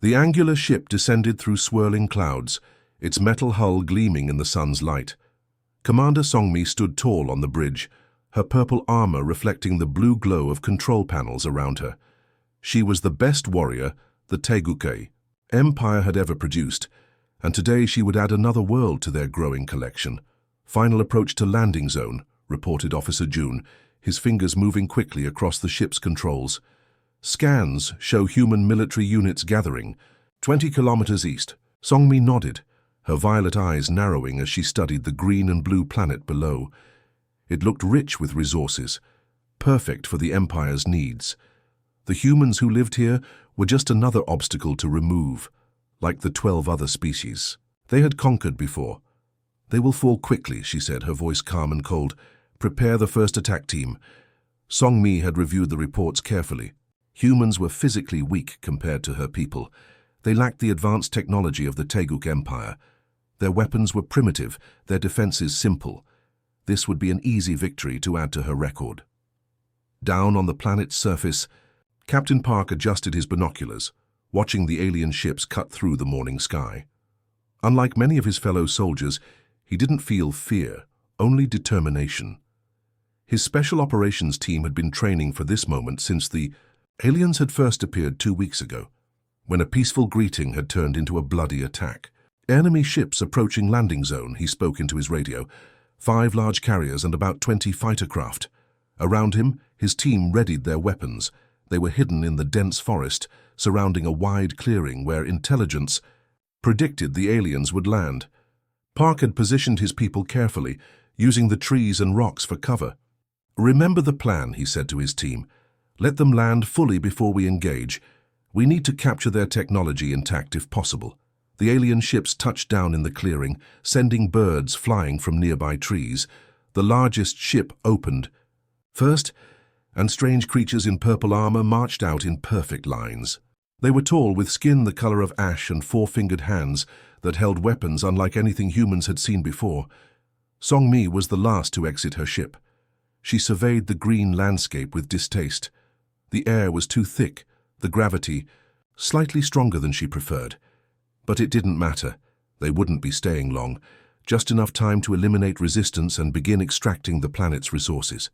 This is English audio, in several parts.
The angular ship descended through swirling clouds, its metal hull gleaming in the sun's light. Commander Songmi stood tall on the bridge, her purple armor reflecting the blue glow of control panels around her. She was the best warrior the Taegukei Empire had ever produced, and today she would add another world to their growing collection. Final approach to landing zone, reported Officer Jun, his fingers moving quickly across the ship's controls. Scans show human military units gathering, 20 kilometers east. Songmi nodded, her violet eyes narrowing as she studied the green and blue planet below. It looked rich with resources, perfect for the Empire's needs. The humans who lived here were just another obstacle to remove, like the 12 other species they had conquered before. They will fall quickly, she said, her voice calm and cold. Prepare the first attack team. Songmi had reviewed the reports carefully. Humans were physically weak compared to her people. They lacked the advanced technology of the Taeguk Empire. Their weapons were primitive, their defenses simple. This would be an easy victory to add to her record. Down on the planet's surface, Captain Park adjusted his binoculars, watching the alien ships cut through the morning sky. Unlike many of his fellow soldiers, he didn't feel fear, only determination. His special operations team had been training for this moment since the aliens had first appeared 2 weeks ago, when a peaceful greeting had turned into a bloody attack. Enemy ships approaching landing zone, he spoke into his radio. 5 large carriers and about 20 fighter craft. Around him, his team readied their weapons. They were hidden in the dense forest, surrounding a wide clearing where intelligence predicted the aliens would land. Park had positioned his people carefully, using the trees and rocks for cover. Remember the plan, he said to his team. Let them land fully before we engage. We need to capture their technology intact if possible. The alien ships touched down in the clearing, sending birds flying from nearby trees. The largest ship opened first, and strange creatures in purple armor marched out in perfect lines. They were tall, with skin the color of ash and 4-fingered hands that held weapons unlike anything humans had seen before. Songmi was the last to exit her ship. She surveyed the green landscape with distaste. The air was too thick, the gravity slightly stronger than she preferred. But it didn't matter. They wouldn't be staying long, just enough time to eliminate resistance and begin extracting the planet's resources.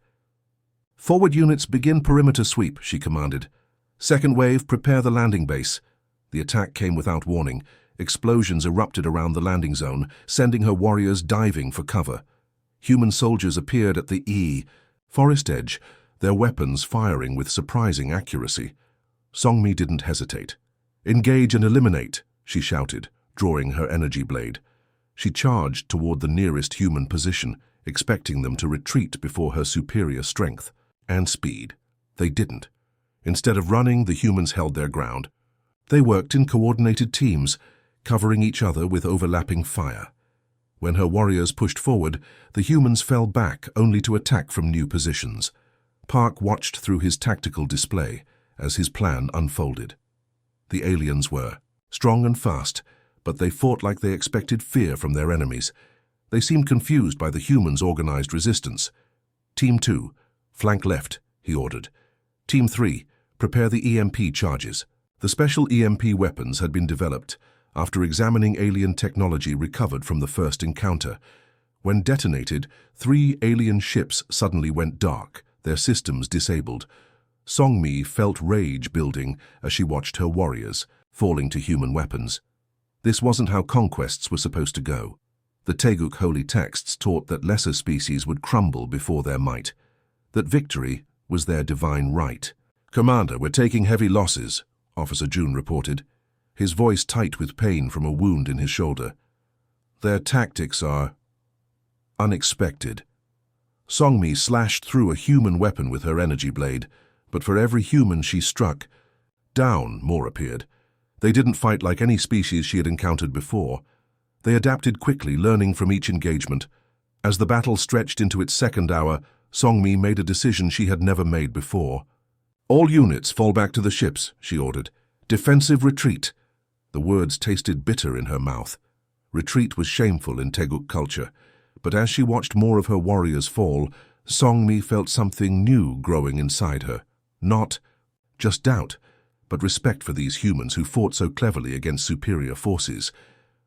Forward units, begin perimeter sweep, she commanded. Second wave, prepare the landing base. The attack came without warning. Explosions erupted around the landing zone, sending her warriors diving for cover. Human soldiers appeared at the forest edge, their weapons firing with surprising accuracy. Songmi didn't hesitate. Engage and eliminate, she shouted, drawing her energy blade. She charged toward the nearest human position, expecting them to retreat before her superior strength and speed. They didn't. Instead of running, the humans held their ground. They worked in coordinated teams, covering each other with overlapping fire. When her warriors pushed forward, the humans fell back only to attack from new positions. Park watched through his tactical display as his plan unfolded. The aliens were strong and fast, but they fought like they expected fear from their enemies. They seemed confused by the humans' organized resistance. Team 2, flank left, he ordered. Team 3, prepare the EMP charges. The special EMP weapons had been developed after examining alien technology recovered from the first encounter. When detonated, 3 alien ships suddenly went dark, their systems disabled. Songmi felt rage building as she watched her warriors falling to human weapons. This wasn't how conquests were supposed to go. The Taeguk holy texts taught that lesser species would crumble before their might, that victory was their divine right. Commander, we're taking heavy losses, Officer Jun reported, his voice tight with pain from a wound in his shoulder. Their tactics are unexpected. Songmi slashed through a human weapon with her energy blade, but for every human she struck down, more appeared. They didn't fight like any species she had encountered before. They adapted quickly, learning from each engagement. As the battle stretched into its second hour, Songmi made a decision she had never made before. All units fall back to the ships, she ordered. Defensive retreat. The words tasted bitter in her mouth. Retreat was shameful in Taeguk culture, but as she watched more of her warriors fall, Songmi felt something new growing inside her. Not just doubt, but respect for these humans who fought so cleverly against superior forces.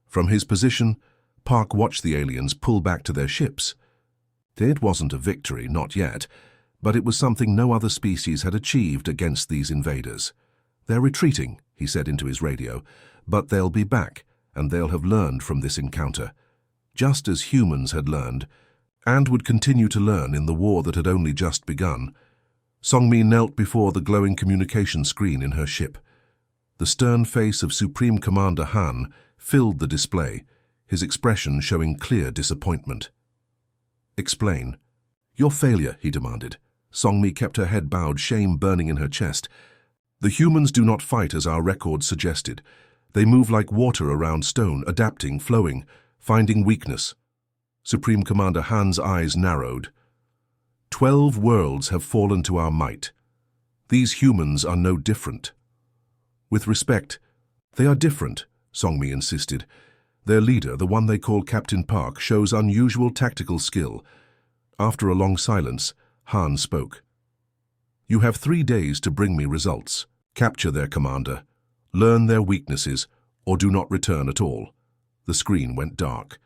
From his position, Park watched the aliens pull back to their ships. It wasn't a victory, not yet, but it was something no other species had achieved against these invaders. "They're retreating," he said into his radio, "but they'll be back, and they'll have learned from this encounter, just as humans had learned, and would continue to learn in the war that had only just begun." Songmi knelt before the glowing communication screen in her ship. The stern face of Supreme Commander Han filled the display, his expression showing clear disappointment. "Explain." "Your failure," he demanded. Songmi kept her head bowed, shame burning in her chest. "The humans do not fight as our records suggested. They move like water around stone, adapting, flowing, finding weakness." Supreme Commander Han's eyes narrowed. 12 worlds have fallen to our might. These humans are no different." "With respect, they are different," Songmi insisted. "Their leader, the one they call Captain Park, shows unusual tactical skill." After a long silence, Han spoke. "You have 3 days to bring me results. Capture their commander, learn their weaknesses, or do not return at all." The screen went dark.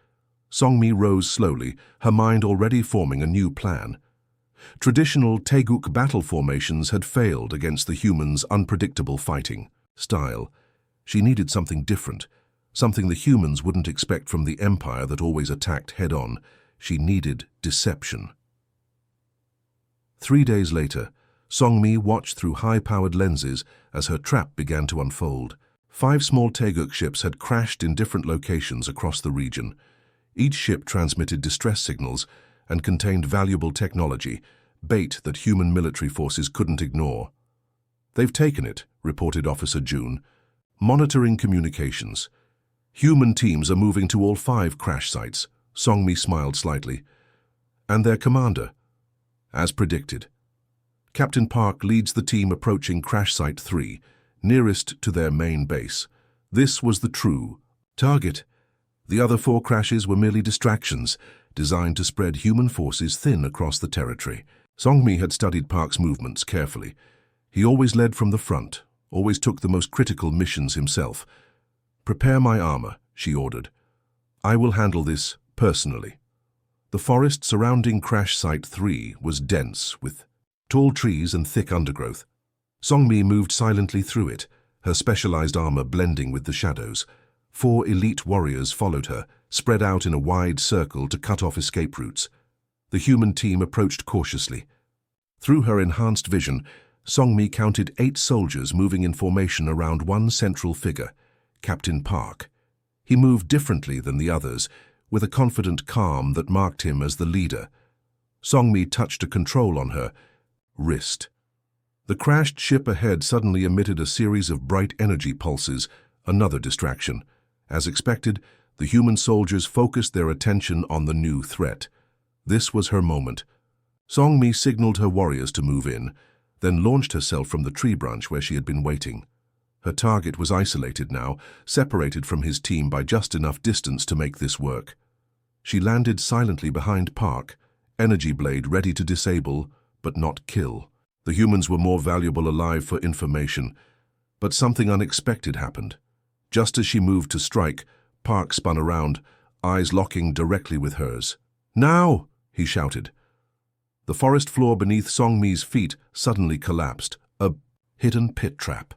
Songmi rose slowly, her mind already forming a new plan. Traditional Taeguk battle formations had failed against the humans' unpredictable fighting style. She needed something different, something the humans wouldn't expect from the Empire that always attacked head-on. She needed deception. 3 days later, Songmi watched through high-powered lenses as her trap began to unfold. 5 small Taeguk ships had crashed in different locations across the region. Each ship transmitted distress signals and contained valuable technology, bait that human military forces couldn't ignore. "They've taken it," reported Officer June. "Monitoring communications. Human teams are moving to all 5 crash sites." Songmi smiled slightly. "And their commander?" "As predicted. Captain Park leads the team approaching Crash Site 3, nearest to their main base. This was the true target. The other 4 crashes were merely distractions, designed to spread human forces thin across the territory." Songmi had studied Park's movements carefully. He always led from the front, always took the most critical missions himself. "Prepare my armor," she ordered. "I will handle this personally." The forest surrounding Crash Site 3 was dense, with tall trees and thick undergrowth. Songmi moved silently through it, her specialized armor blending with the shadows. 4 elite warriors followed her, spread out in a wide circle to cut off escape routes. The human team approached cautiously. Through her enhanced vision, Songmi counted 8 soldiers moving in formation around one central figure, Captain Park. He moved differently than the others, with a confident calm that marked him as the leader. Songmi touched a control on her wrist. The crashed ship ahead suddenly emitted a series of bright energy pulses, another distraction. As expected, the human soldiers focused their attention on the new threat. This was her moment. Songmi signaled her warriors to move in, then launched herself from the tree branch where she had been waiting. Her target was isolated now, separated from his team by just enough distance to make this work. She landed silently behind Park, energy blade ready to disable, but not kill. The humans were more valuable alive for information, but something unexpected happened. Just as she moved to strike, Park spun around, eyes locking directly with hers. "Now!" he shouted. The forest floor beneath Songmi's feet suddenly collapsed, a hidden pit trap.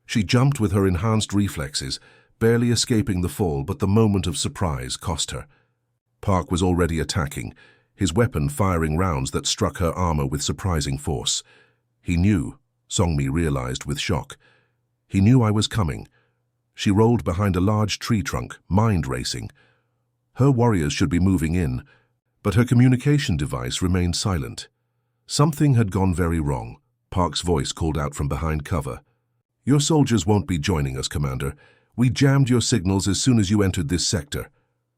She jumped with her enhanced reflexes, barely escaping the fall, but the moment of surprise cost her. Park was already attacking, his weapon firing rounds that struck her armor with surprising force. He knew, Songmi realized with shock. He knew I was coming. She rolled behind a large tree trunk, mind racing. Her warriors should be moving in, but her communication device remained silent. Something had gone very wrong. Park's voice called out from behind cover. "Your soldiers won't be joining us, Commander. We jammed your signals as soon as you entered this sector."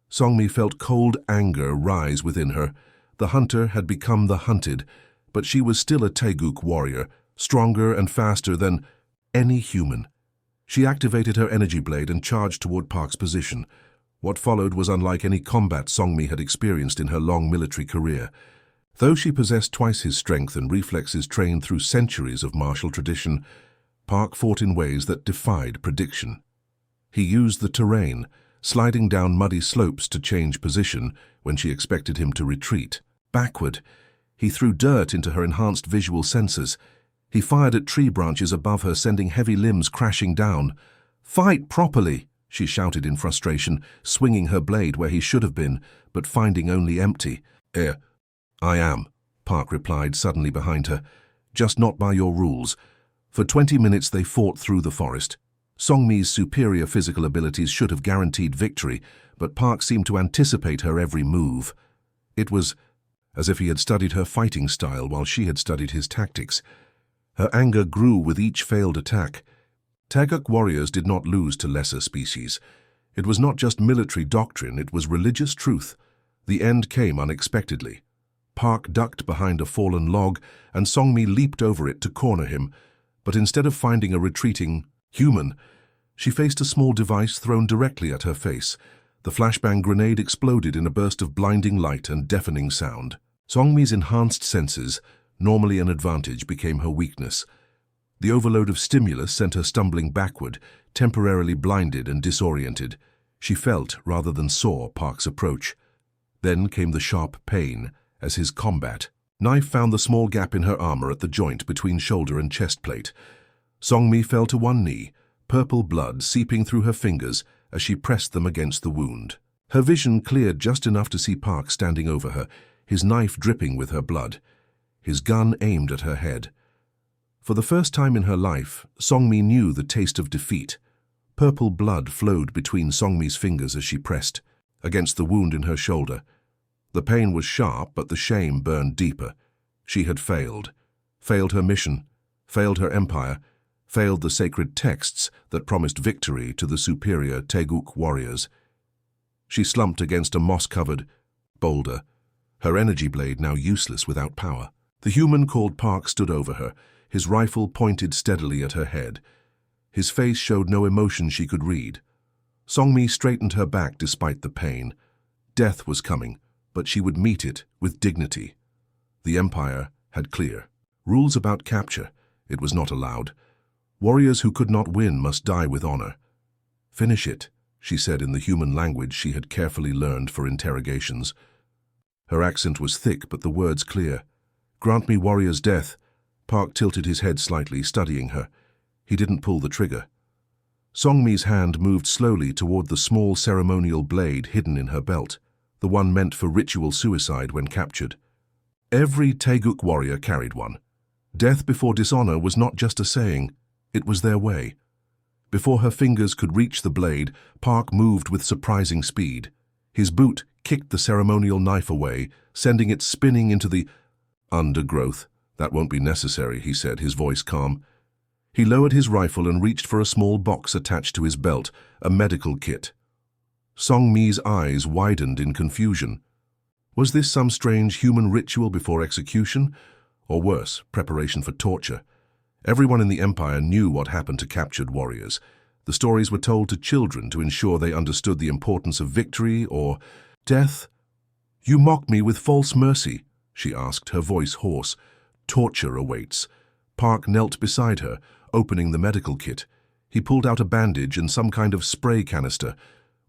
Songmi felt cold anger rise within her. The hunter had become the hunted, but she was still a Taeguk warrior, stronger and faster than any human. She activated her energy blade and charged toward Park's position. What followed was unlike any combat Songmi had experienced in her long military career. Though she possessed twice his strength and reflexes trained through centuries of martial tradition, Park fought in ways that defied prediction. He used the terrain, sliding down muddy slopes to change position when she expected him to retreat. Backward, he threw dirt into her enhanced visual sensors. He fired at tree branches above her, sending heavy limbs crashing down. "Fight properly!" she shouted in frustration, swinging her blade where he should have been, but finding only empty. I am," Park replied suddenly behind her. "Just not by your rules." For 20 minutes they fought through the forest. Songmi's superior physical abilities should have guaranteed victory, but Park seemed to anticipate her every move. It was as if he had studied her fighting style while she had studied his tactics. Her anger grew with each failed attack. Taeguk warriors did not lose to lesser species. It was not just military doctrine, it was religious truth. The end came unexpectedly. Park ducked behind a fallen log, and Songmi leaped over it to corner him. But instead of finding a retreating human, she faced a small device thrown directly at her face. The flashbang grenade exploded in a burst of blinding light and deafening sound. Songmi's enhanced senses, normally an advantage, became her weakness. The overload of stimulus sent her stumbling backward, temporarily blinded and disoriented. She felt rather than saw Park's approach. Then came the sharp pain as his combat knife found the small gap in her armor at the joint between shoulder and chest plate. Songmi fell to one knee, purple blood seeping through her fingers as she pressed them against the wound. Her vision cleared just enough to see Park standing over her, his knife dripping with her blood, his gun aimed at her head. For the first time in her life, Songmi knew the taste of defeat. Purple blood flowed between Songmi's fingers as she pressed against the wound in her shoulder. The pain was sharp, but the shame burned deeper. She had failed her mission, failed her empire, failed the sacred texts that promised victory to the superior Taeguk warriors. She slumped against a moss-covered boulder, her energy blade now useless without power. The human called Park stood over her, his rifle pointed steadily at her head. His face showed no emotion she could read. Songmi straightened her back despite the pain. Death was coming, but she would meet it with dignity. The Empire had clear rules about capture. It was not allowed. Warriors who could not win must die with honor. "Finish it," she said in the human language she had carefully learned for interrogations. Her accent was thick, but the words clear. "Grant me warrior's death." Park tilted his head slightly, studying her. He didn't pull the trigger. Songmi's hand moved slowly toward the small ceremonial blade hidden in her belt, the one meant for ritual suicide when captured. Every Taeguk warrior carried one. Death before dishonor was not just a saying, it was their way. Before her fingers could reach the blade, Park moved with surprising speed. His boot kicked the ceremonial knife away, sending it spinning into the undergrowth. "That won't be necessary," he said, his voice calm. He lowered his rifle and reached for a small box attached to his belt, a medical kit. Songmi's eyes widened in confusion. Was this some strange human ritual before execution? Or worse, preparation for torture? Everyone in the Empire knew what happened to captured warriors. The stories were told to children to ensure they understood the importance of victory or death. "You mock me with false mercy," she asked, her voice hoarse. "Torture awaits." Park knelt beside her, opening the medical kit. He pulled out a bandage and some kind of spray canister.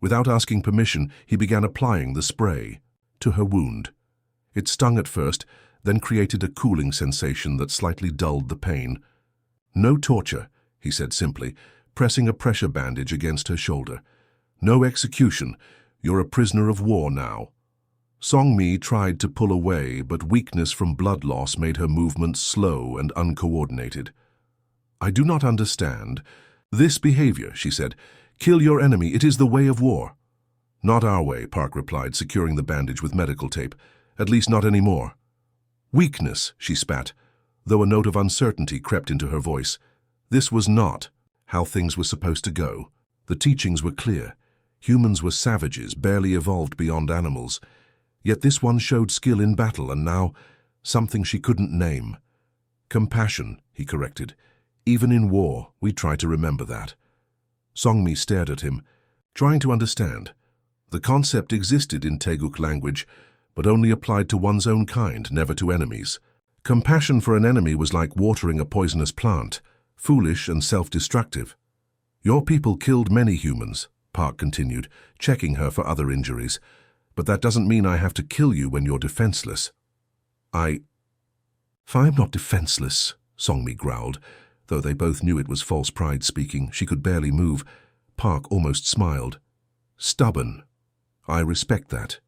Without asking permission, he began applying the spray to her wound. It stung at first, then created a cooling sensation that slightly dulled the pain. "No torture," he said simply, pressing a pressure bandage against her shoulder. "No execution. You're a prisoner of war now." Songmi tried to pull away, but weakness from blood loss made her movements slow and uncoordinated. "I do not understand this behavior," she said. "Kill your enemy. It is the way of war." "Not our way," Park replied, securing the bandage with medical tape. "At least not anymore." "Weakness," she spat, though a note of uncertainty crept into her voice. This was not how things were supposed to go. The teachings were clear. Humans were savages, barely evolved beyond animals. Yet this one showed skill in battle, and now something she couldn't name. "Compassion," he corrected. "Even in war, we try to remember that." Songmi stared at him, trying to understand. The concept existed in Taeguk language, but only applied to one's own kind, never to enemies. Compassion for an enemy was like watering a poisonous plant, foolish and self-destructive. Your people killed many humans, Park continued, checking her for other injuries. But that doesn't mean I have to kill you when you're defenseless. I'm not defenseless, Songmi growled. Though they both knew it was false pride speaking, she could barely move. Park almost smiled. Stubborn. I respect that.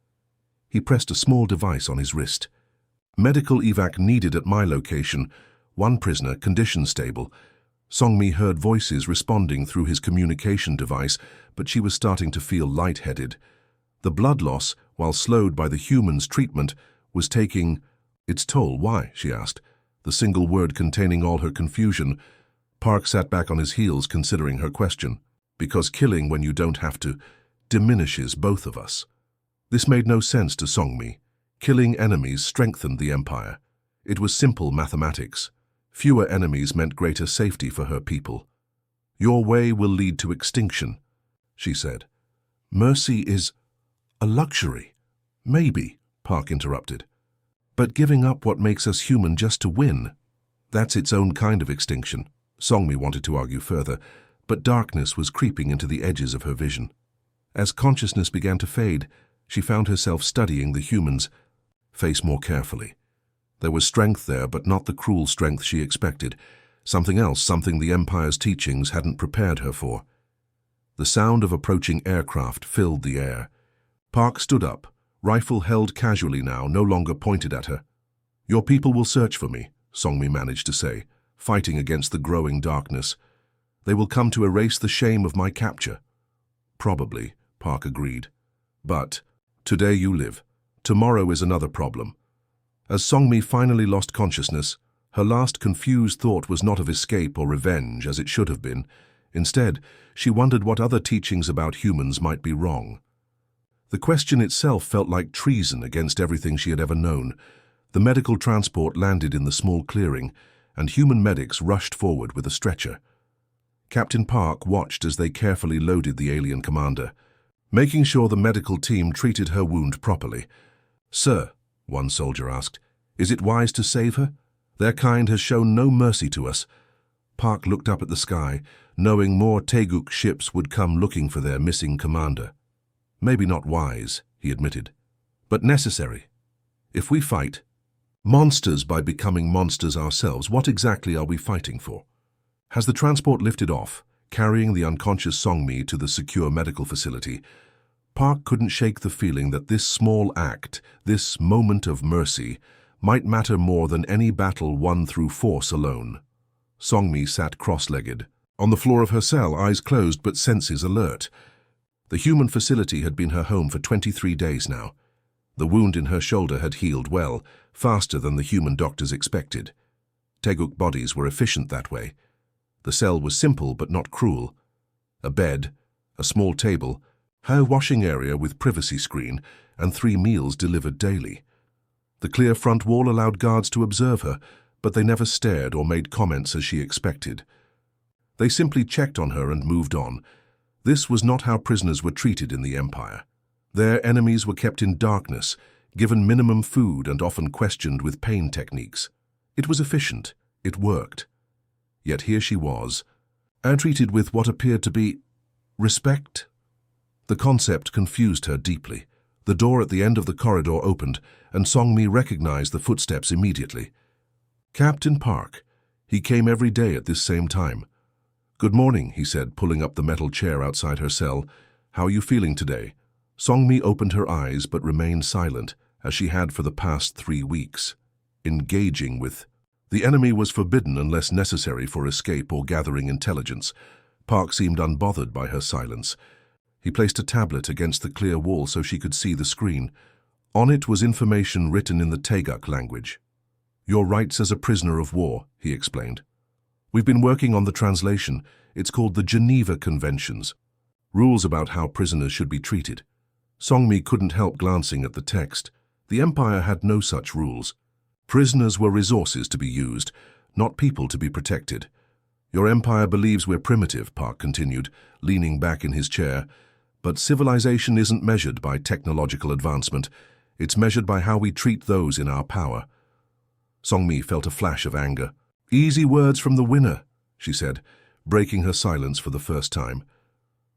He pressed a small device on his wrist. Medical evac needed at my location. One prisoner, condition stable. Songmi heard voices responding through his communication device, but she was starting to feel lightheaded. The blood loss, while slowed by the human's treatment, was taking its toll. Why? She asked, the single word containing all her confusion. Park sat back on his heels considering her question. Because killing when you don't have to diminishes both of us. This made no sense to Songmi. Killing enemies strengthened the Empire. It was simple mathematics. Fewer enemies meant greater safety for her people. Your way will lead to extinction, she said. Mercy is a luxury. Maybe, Park interrupted. But giving up what makes us human just to win, that's its own kind of extinction. Songmi wanted to argue further, but darkness was creeping into the edges of her vision. As consciousness began to fade, she found herself studying the human's face more carefully. There was strength there, but not the cruel strength she expected. Something else, something the Empire's teachings hadn't prepared her for. The sound of approaching aircraft filled the air. Park stood up, rifle held casually now, no longer pointed at her. Your people will search for me, Songmi managed to say, fighting against the growing darkness. They will come to erase the shame of my capture. Probably, Park agreed. But today you live. Tomorrow is another problem. As Songmi finally lost consciousness, her last confused thought was not of escape or revenge as it should have been. Instead, she wondered what other teachings about humans might be wrong. The question itself felt like treason against everything she had ever known. The medical transport landed in the small clearing, and human medics rushed forward with a stretcher. Captain Park watched as they carefully loaded the alien commander, making sure the medical team treated her wound properly. Sir, one soldier asked, is it wise to save her? Their kind has shown no mercy to us. Park looked up at the sky, knowing more Taeguk ships would come looking for their missing commander. Maybe not wise, he admitted, but necessary. If we fight monsters by becoming monsters ourselves, what exactly are we fighting for? As the transport lifted off, carrying the unconscious Songmi to the secure medical facility, Park couldn't shake the feeling that this small act, this moment of mercy, might matter more than any battle won through force alone. Songmi sat cross-legged, on the floor of her cell, eyes closed but senses alert. The human facility had been her home for 23 days now. The wound in her shoulder had healed well, faster than the human doctors expected. Taeguk bodies were efficient that way. The cell was simple but not cruel. A bed, a small table, her washing area with privacy screen, and 3 meals delivered daily. The clear front wall allowed guards to observe her, but they never stared or made comments as she expected. They simply checked on her and moved on. This was not how prisoners were treated in the Empire. Their enemies were kept in darkness, given minimum food and often questioned with pain techniques. It was efficient. It worked. Yet here she was, treated with what appeared to be respect. The concept confused her deeply. The door at the end of the corridor opened, and Songmi recognized the footsteps immediately. Captain Park. He came every day at this same time. Good morning, he said, pulling up the metal chair outside her cell. How are you feeling today? Songmi opened her eyes but remained silent, as she had for the past 3 weeks. Engaging with the enemy was forbidden unless necessary for escape or gathering intelligence. Park seemed unbothered by her silence. He placed a tablet against the clear wall so she could see the screen. On it was information written in the Taeguk language. Your rights as a prisoner of war, he explained. We've been working on the translation. It's called the Geneva Conventions. Rules about how prisoners should be treated. Songmi couldn't help glancing at the text. The Empire had no such rules. Prisoners were resources to be used, not people to be protected. Your Empire believes we're primitive, Park continued, leaning back in his chair. But civilization isn't measured by technological advancement. It's measured by how we treat those in our power. Songmi felt a flash of anger. Easy words from the winner. she said, breaking her silence for the first time.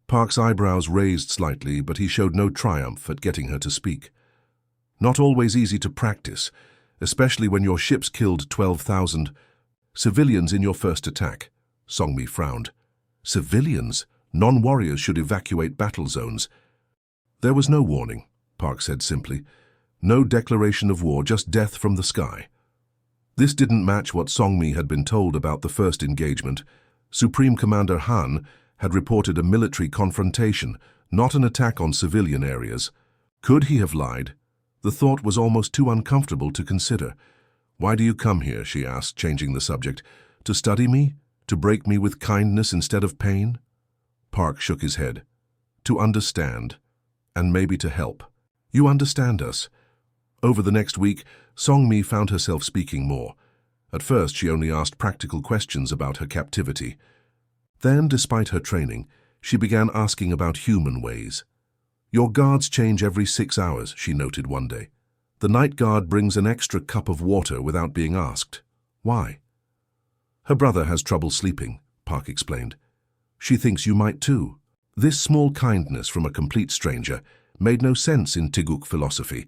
Park's eyebrows raised slightly, but he showed no triumph at getting her to speak. Not always easy to practice, especially when your ships killed 12,000 civilians in your first attack. Song-Mi frowned. Civilians? Non-warriors should evacuate battle zones. There was no warning, Park said simply. No declaration of war, just death from the sky. This didn't match what Song-Mi had been told about the first engagement. Supreme Commander Han had reported a military confrontation, not an attack on civilian areas. Could he have lied? The thought was almost too uncomfortable to consider. "Why do you come here?" she asked, changing the subject. "To study me? To break me with kindness instead of pain?" Park shook his head. "To understand, and maybe to help. You understand us." Over the next week, Song-Mi found herself speaking more. At first, she only asked practical questions about her captivity. Then, despite her training, she began asking about human ways. "Your guards change every 6 hours," she noted one day. "The night guard brings an extra cup of water without being asked. Why?" "Her brother has trouble sleeping," Park explained. "She thinks you might too." This small kindness from a complete stranger made no sense in Tiguk philosophy.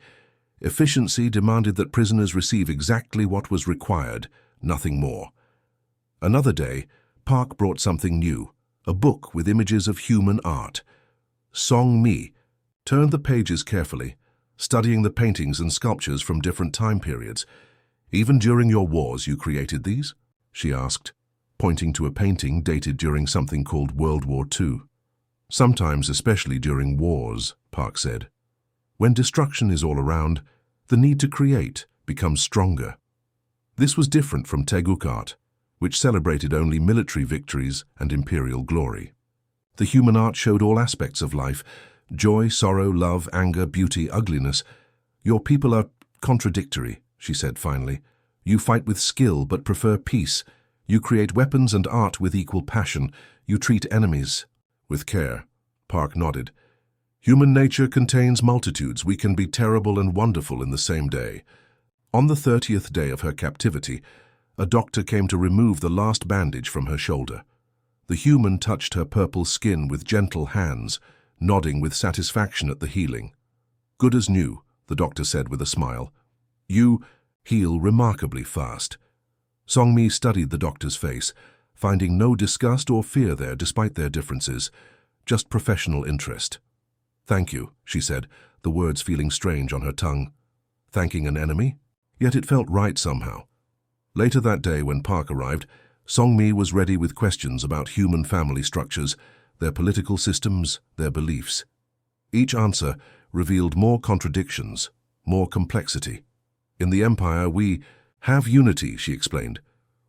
Efficiency demanded that prisoners receive exactly what was required, nothing more. Another day, Park brought something new, a book with images of human art. Song-Mi turned the pages carefully, studying the paintings and sculptures from different time periods. "Even during your wars you created these?" she asked, pointing to a painting dated during something called World War II. "Sometimes, especially during wars," Park said. "When destruction is all around, the need to create becomes stronger." This was different from Teguk art, which celebrated only military victories and imperial glory. The human art showed all aspects of life: joy, sorrow, love, anger, beauty, ugliness. "Your people are contradictory," she said finally. "You fight with skill but prefer peace. You create weapons and art with equal passion. You treat enemies with care." Park nodded. "Human nature contains multitudes. We can be terrible and wonderful in the same day." On the 30th day of her captivity, a doctor came to remove the last bandage from her shoulder. The human touched her purple skin with gentle hands, nodding with satisfaction at the healing. "Good as new," the doctor said with a smile. "You heal remarkably fast." Song-Mi studied the doctor's face, finding no disgust or fear there despite their differences, just professional interest. "Thank you," she said, the words feeling strange on her tongue. Thanking an enemy? Yet it felt right somehow. Later that day, when Park arrived, Song-Mi was ready with questions about human family structures, their political systems, their beliefs. Each answer revealed more contradictions, more complexity. "In the Empire, we have unity," she explained.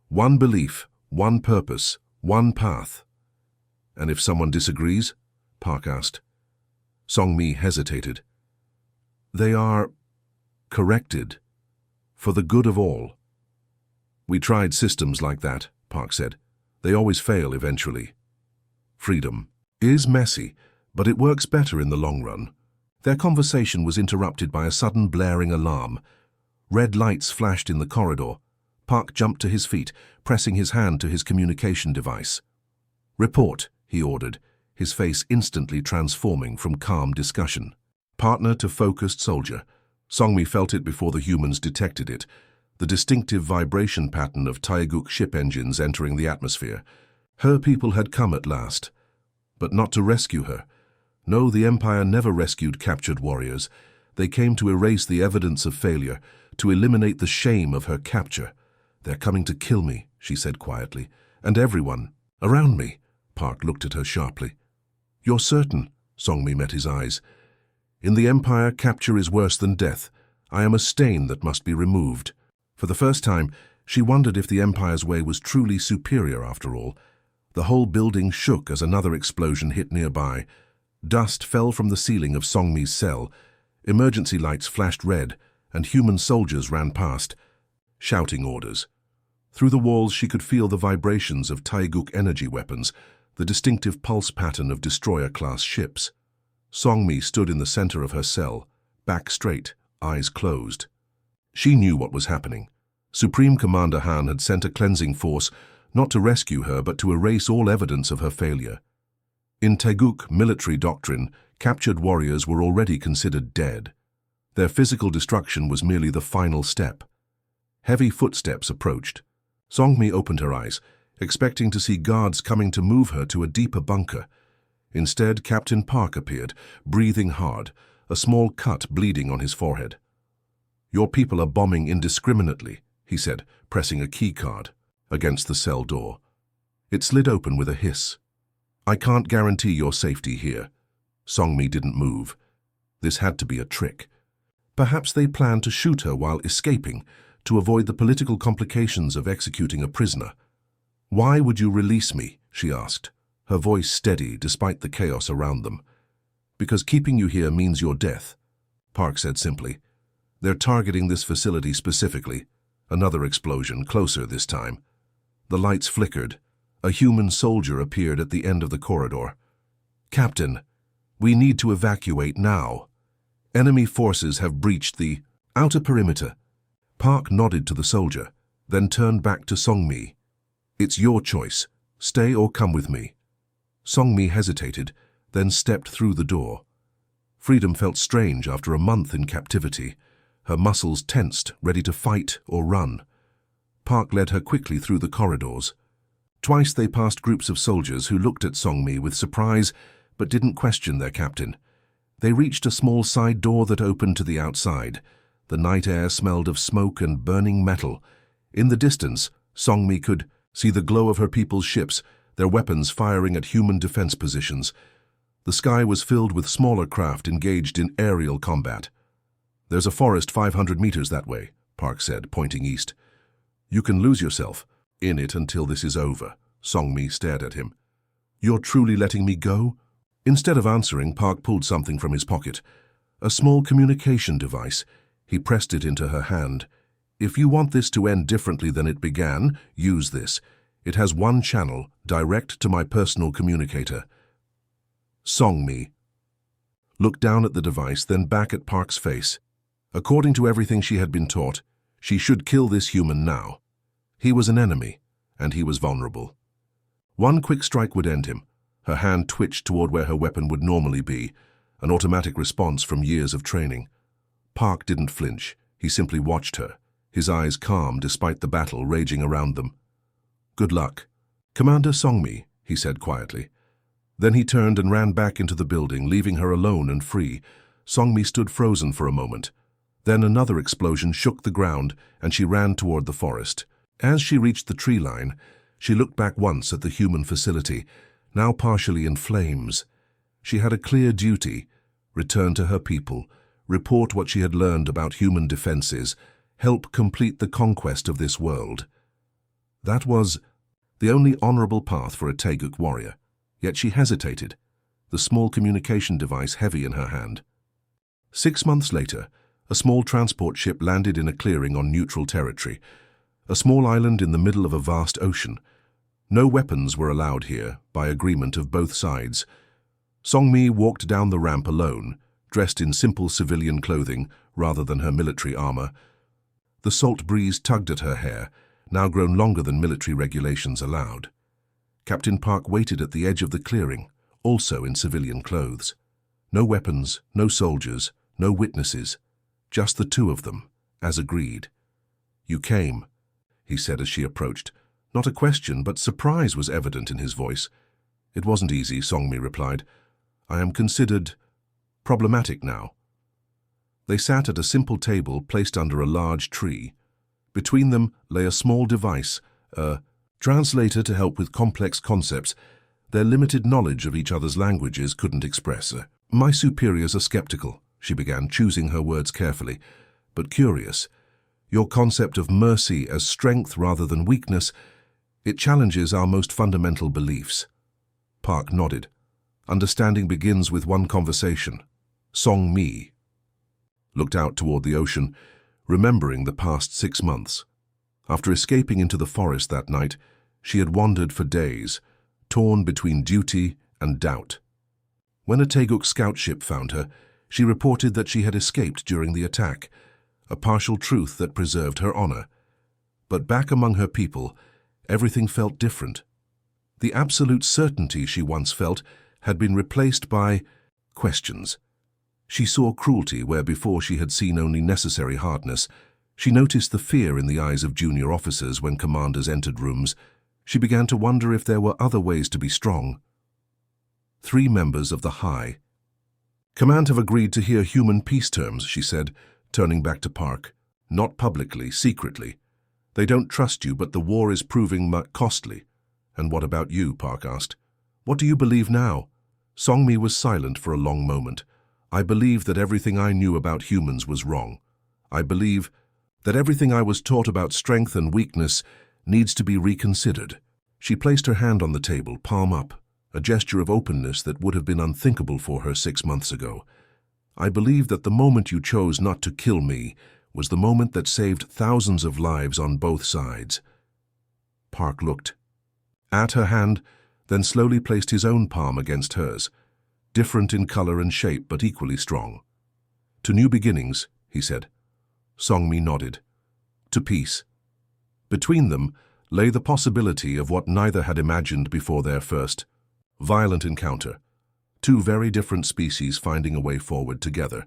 "One belief, one purpose, one path." "And if someone disagrees?" Park asked. Song-Mi hesitated. "They are corrected, for the good of all." "We tried systems like that," Park said. "They always fail eventually." "Freedom is messy, but it works better in the long run." Their conversation was interrupted by a sudden blaring alarm. Red lights flashed in the corridor. Park jumped to his feet, pressing his hand to his communication device. "Report," he ordered, his face instantly transforming from calm discussion. Partner to focused soldier. Song-Mi felt it before the humans detected it, the distinctive vibration pattern of Taeguk ship engines entering the atmosphere. Her people had come at last, but not to rescue her. No, the Empire never rescued captured warriors. They came to erase the evidence of failure, to eliminate the shame of her capture. "They're coming to kill me," she said quietly, "and everyone around me." Park looked at her sharply. "You're certain?" Song-Mi met his eyes. "In the Empire, capture is worse than death. I am a stain that must be removed." For the first time, she wondered if the Empire's way was truly superior after all. The whole building shook as another explosion hit nearby. Dust fell from the ceiling of Song-Mi's cell. Emergency lights flashed red, and human soldiers ran past, shouting orders. Through the walls, she could feel the vibrations of Taeguk energy weapons, the distinctive pulse pattern of destroyer-class ships. Song-Mi stood in the center of her cell, back straight, eyes closed. She knew what was happening. Supreme Commander Han had sent a cleansing force, not to rescue her but to erase all evidence of her failure. In Taeguk military doctrine, captured warriors were already considered dead. Their physical destruction was merely the final step. Heavy footsteps approached. Songmi opened her eyes, expecting to see guards coming to move her to a deeper bunker. Instead, Captain Park appeared, breathing hard, a small cut bleeding on his forehead. "Your people are bombing indiscriminately," he said, pressing a key card against the cell door. It slid open with a hiss. "I can't guarantee your safety here." Songmi didn't move. This had to be a trick. Perhaps they planned to shoot her while escaping, to avoid the political complications of executing a prisoner. "Why would you release me?" she asked, her voice steady despite the chaos around them. "Because keeping you here means your death," Park said simply. "They're targeting this facility specifically." Another explosion, closer this time. The lights flickered. A human soldier appeared at the end of the corridor. "Captain, we need to evacuate now. Enemy forces have breached the outer perimeter." Park nodded to the soldier, then turned back to Songmi. "It's your choice. Stay or come with me." Songmi hesitated, then stepped through the door. Freedom felt strange after a month in captivity. Her muscles tensed, ready to fight or run. Park led her quickly through the corridors. Twice they passed groups of soldiers who looked at Songmi with surprise but didn't question their captain. They reached a small side door that opened to the outside. The night air smelled of smoke and burning metal. In the distance, Songmi could see the glow of her people's ships, their weapons firing at human defense positions. The sky was filled with smaller craft engaged in aerial combat. "There's a forest 500 meters that way," Park said, pointing east. "You can lose yourself in it until this is over." Songmi stared at him. "You're truly letting me go?" Instead of answering, Park pulled something from his pocket. A small communication device. He pressed it into her hand. "If you want this to end differently than it began, use this. It has one channel, direct to my personal communicator." Songmi looked down at the device, then back at Park's face. According to everything she had been taught, she should kill this human now. He was an enemy, and he was vulnerable. One quick strike would end him. Her hand twitched toward where her weapon would normally be, an automatic response from years of training. Park didn't flinch. He simply watched her, his eyes calm despite the battle raging around them. "Good luck." "Commander Songmi," he said quietly. Then he turned and ran back into the building, leaving her alone and free. Songmi stood frozen for a moment. Then another explosion shook the ground, and she ran toward the forest. As she reached the tree line, she looked back once at the human facility, now partially in flames. She had a clear duty: return to her people, report what she had learned about human defenses, help complete the conquest of this world. That was the only honorable path for a Taeguk warrior. Yet she hesitated, the small communication device heavy in her hand. 6 months later, a small transport ship landed in a clearing on neutral territory, a small island in the middle of a vast ocean. No weapons were allowed here, by agreement of both sides. Songmi walked down the ramp alone, dressed in simple civilian clothing rather than her military armor. The salt breeze tugged at her hair, now grown longer than military regulations allowed. Captain Park waited at the edge of the clearing, also in civilian clothes. No weapons, no soldiers, no witnesses, just the two of them, as agreed. "You came," he said as she approached. Not a question, but surprise was evident in his voice. "It wasn't easy," Songmi replied. "I am considered problematic now." They sat at a simple table placed under a large tree. Between them lay a small device, a translator to help with complex concepts. Their limited knowledge of each other's languages couldn't express. "My superiors are skeptical," she began, choosing her words carefully, "but curious. Your concept of mercy as strength rather than weakness, it challenges our most fundamental beliefs." Park nodded. "Understanding begins with one conversation." Songmi looked out toward the ocean, remembering the past 6 months. After escaping into the forest that night, she had wandered for days, torn between duty and doubt. When a Taeguk scout ship found her, she reported that she had escaped during the attack, a partial truth that preserved her honor. But back among her people, Everything felt different. The absolute certainty she once felt had been replaced by questions. She saw cruelty where before she had seen only necessary hardness. She noticed the fear in the eyes of junior officers when commanders entered rooms. She began to wonder if there were other ways to be strong. 3 members of the High. Command have agreed to hear human peace terms, she said, turning back to Park. Not publicly, secretly. They don't trust you, but the war is proving costly. And what about you? Park asked. What do you believe now? Songmi was silent for a long moment. I believe that everything I knew about humans was wrong. I believe that everything I was taught about strength and weakness needs to be reconsidered. She placed her hand on the table, palm up, a gesture of openness that would have been unthinkable for her 6 months ago. I believe that the moment you chose not to kill me was the moment that saved thousands of lives on both sides. Park looked at her hand, then slowly placed his own palm against hers, different in color and shape but equally strong. To new beginnings, he said. Songmi nodded. To peace. Between them lay the possibility of what neither had imagined before their first violent encounter. 2 very different species finding a way forward together.